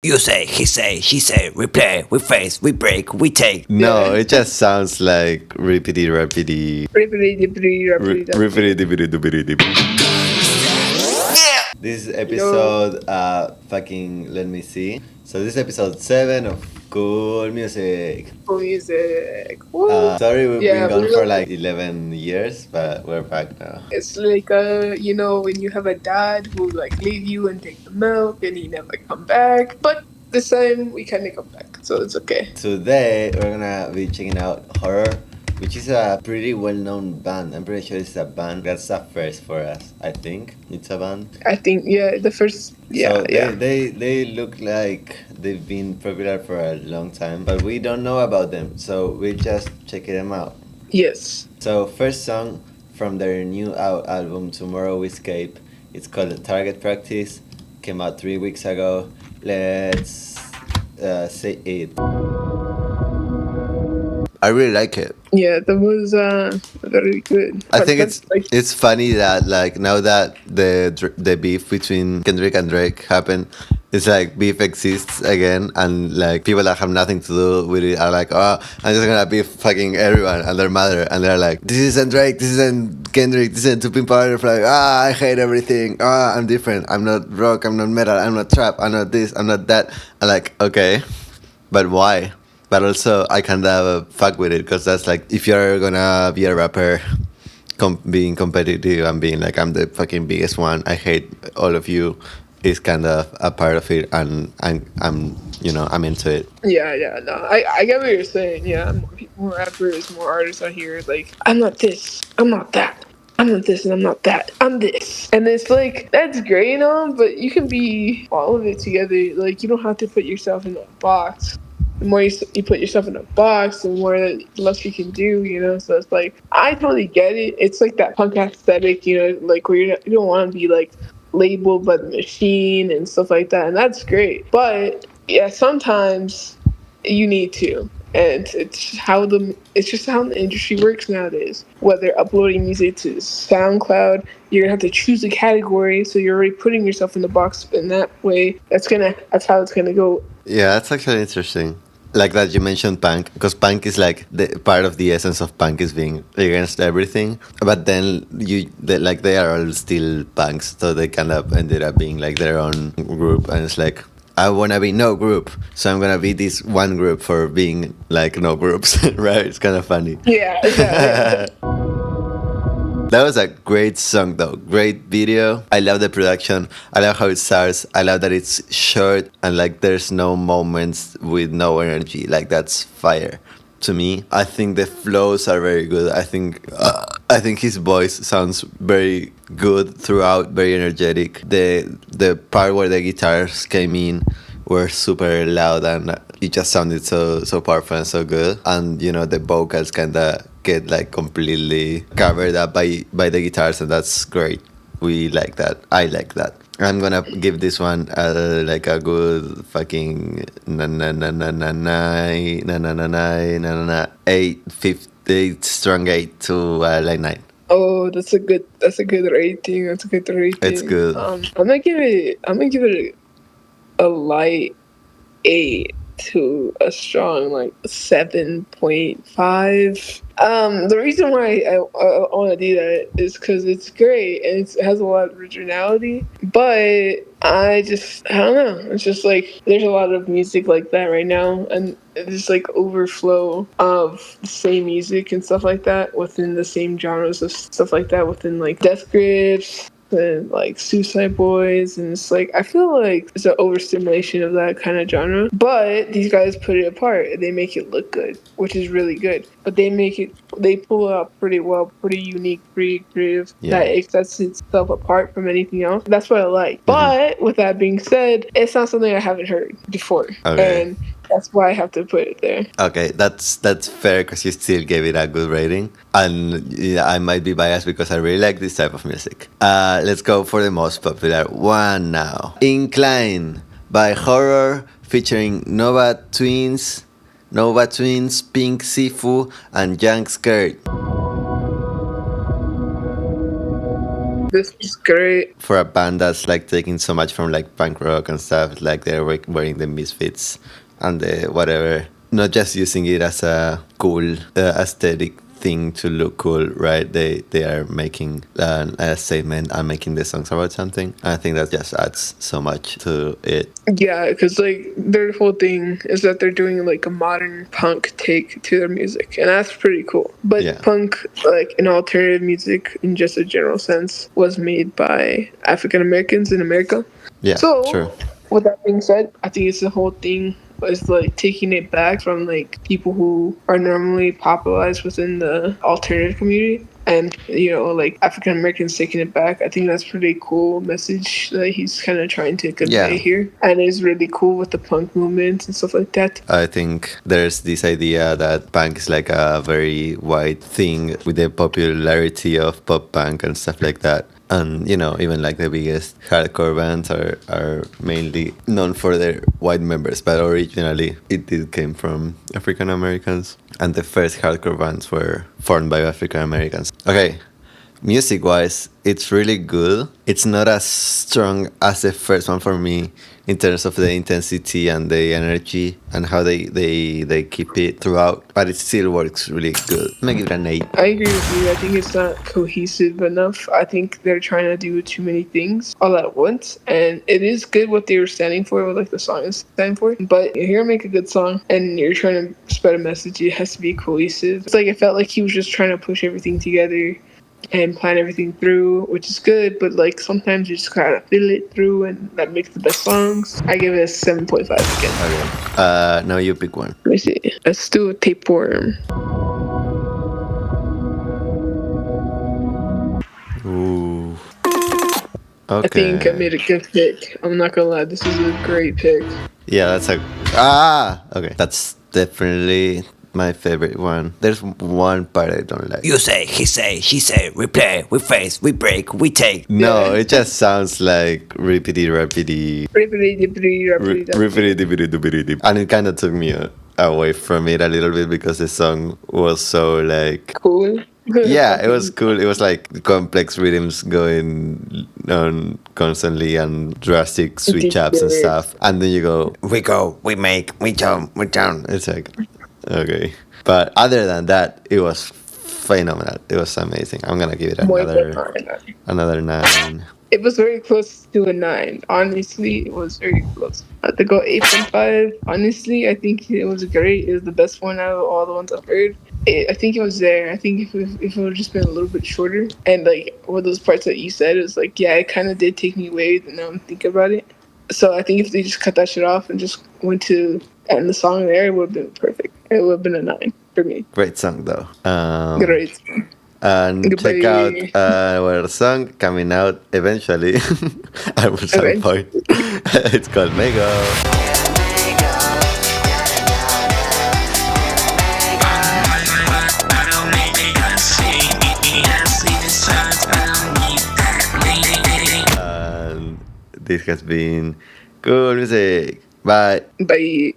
You say, he say, she say, we play, we face, we break, we take. No, it just sounds like rippity rappity. Rippity dippity dippity dippity. This is episode fucking let me see. So this is episode 7 of Cool Music. Cool music. Sorry we've been gone we're for like- like 11 years, but we're back now. It's like when you have a dad who like leave you and take the milk and he never come back. But this time we kind of come back, so it's okay. Today we're gonna be checking out Horror, which is a pretty well-known band. I'm pretty sure it's a band. That's a first for us. I think it's a band. I think the first So they look like they've been popular for a long time, but we don't know about them. So we just checking them out. Yes. So first song from their new album Tomorrow We Escape. It's called Target Practice. Came out 3 weeks ago. Let's say it. I really like it. Yeah, that was very good. I But think that's, it's funny that like now that the beef between Kendrick and Drake happened, it's like beef exists again, and like people that have nothing to do with it are like, oh, I'm just gonna beef fucking everyone and their mother, and they're like, this isn't Drake, this isn't Kendrick, this isn't Tupin Butterfly. I hate everything. I'm different. I'm not rock. I'm not metal. I'm not trap. I'm not this. I'm not that. I'm like, okay, but why? But also, I kind of fuck with it because that's like, if you're gonna be a rapper, being competitive and being like, I'm the fucking biggest one, I hate all of you, is kind of a part of it, and I'm into it. no, I get what you're saying. Yeah, more rappers, more artists out here. Like, I'm not this, I'm not that. I'm not this and I'm not that. I'm this. And it's like, that's great, but you can be all of it together. Like, you don't have to put yourself in a box. The more you put yourself in a box, the less you can do. So it's like, I totally get it. It's like that punk aesthetic, like where you don't want to be like labeled by the machine and stuff like that. And that's great. But yeah, sometimes you need to. And it's just how the industry works nowadays. Whether uploading music to SoundCloud, you're gonna have to choose a category, so you're already putting yourself in the box in that way. That's how it's gonna go. Yeah, that's actually interesting. Like that you mentioned punk, because punk is like the part of the essence of punk is being against everything. But then they are all still punks, so they kind of ended up being like their own group, and it's like, I wanna be no group, so I'm gonna be this one group for being like no groups, right? It's kind of funny. Yeah. That was a great song though, great video. I love the production. I love how it starts. I love that it's short and like there's no moments with no energy. Like that's fire to me. I think the flows are very good. I think his voice sounds very good throughout, very energetic. The part where the guitars came in were super loud and it just sounded so powerful and so good. And the vocals kinda get like completely covered up by the guitars, and that's great. We like that. I like that. I'm gonna give this one like a good fucking eight strong 8 to like 9. Oh, that's a good rating. That's a good rating. It's good. I'm gonna give it a light 8 to a strong like 7.5. The reason why I want to do that is because it's great and it has a lot of originality, but I don't know. It's just like there's a lot of music like that right now, and there's like overflow of the same music and stuff like that within the same genres of stuff like that within like Death Grips and like Suicide Boys, and it's like I feel like it's an overstimulation of that kind of genre. But these guys put it apart. They make it look good, which is really good. But they pull it out pretty well, pretty unique, pretty creative. Yeah. That it sets itself apart from anything else. That's what I like. But with that being said, it's not something I haven't heard before. Okay. And that's why I have to put it there. Okay, that's fair because you still gave it a good rating, and yeah, I might be biased because I really like this type of music. Let's go for the most popular one now. Incline by Horror featuring Nova Twins, Pink Sifu, and Young Skirt. This is great. For a band that's like taking so much from like punk rock and stuff, like they're wearing the Misfits and the whatever, not just using it as a cool aesthetic thing to look cool, right? They are making a statement and making the songs about something. I think that just adds so much to it. Yeah, because like their whole thing is that they're doing like a modern punk take to their music, and that's pretty cool. But Yeah. punk, like an alternative music in just a general sense, was made by African Americans in America. Yeah, So, true. with that being said, I think it's the whole thing was like taking it back from like people who are normally popularized within the alternative community, and like African Americans taking it back. I think that's pretty cool message that he's kind of trying to convey Yeah. here, and it's really cool with the punk movement and stuff like that. I think there's this idea that punk is like a very wide thing with the popularity of pop punk and stuff like that. And even like the biggest hardcore bands are mainly known for their white members, but originally it did came from African Americans, and the first hardcore bands were formed by African Americans. Okay, music wise, it's really good. It's not as strong as the first one for me in terms of the intensity and the energy and how they keep it throughout, but it still works really good. I'm gonna give it an 8. I agree with you. I think it's not cohesive enough. I think they're trying to do too many things all at once, and it is good what they were standing for, what like the song is standing for. But you're here to make a good song, and you're trying to spread a message. It has to be cohesive. It's like it felt like he was just trying to push everything together and plan everything through, which is good, but like sometimes you just gotta feel it through, and that makes the best songs. I give it a 7.5 again. Okay. Now you pick one. Let me see. Let's do a tapeworm. Ooh. Okay. I think I made a good pick. I'm not gonna lie, this is a great pick. Yeah, that's okay. That's definitely my favorite one. There's one part I don't like. You say, he say, she say, we play, we face, we break, we take. No, Yeah. it just sounds like repeaty, and it kind of took me away from it a little bit because the song was so like Cool. yeah, it was cool. It was like complex rhythms going on constantly and drastic switch ups and stuff, and then you go, We go, we make, we jump, we down. it's like okay. But other than that, it was phenomenal. It was amazing. I'm gonna give it another 9. It was very close to a 9. Honestly, it was very close. I had to go 8.5. Honestly, I think it was great. It was the best one out of all the ones I've heard. I think it was there. I think if it would have just been a little bit shorter, and like one of those parts that you said, it was like, yeah, it kind of did take me away. Now I'm thinking about it. So I think if they just cut that shit off and just went to end the song there, it would have been perfect. It would have been a 9 for me. Great song though. Great. And check out Goodbye. our song coming out eventually at some point. It's called Mego. And this has been cool music. Bye. Bye.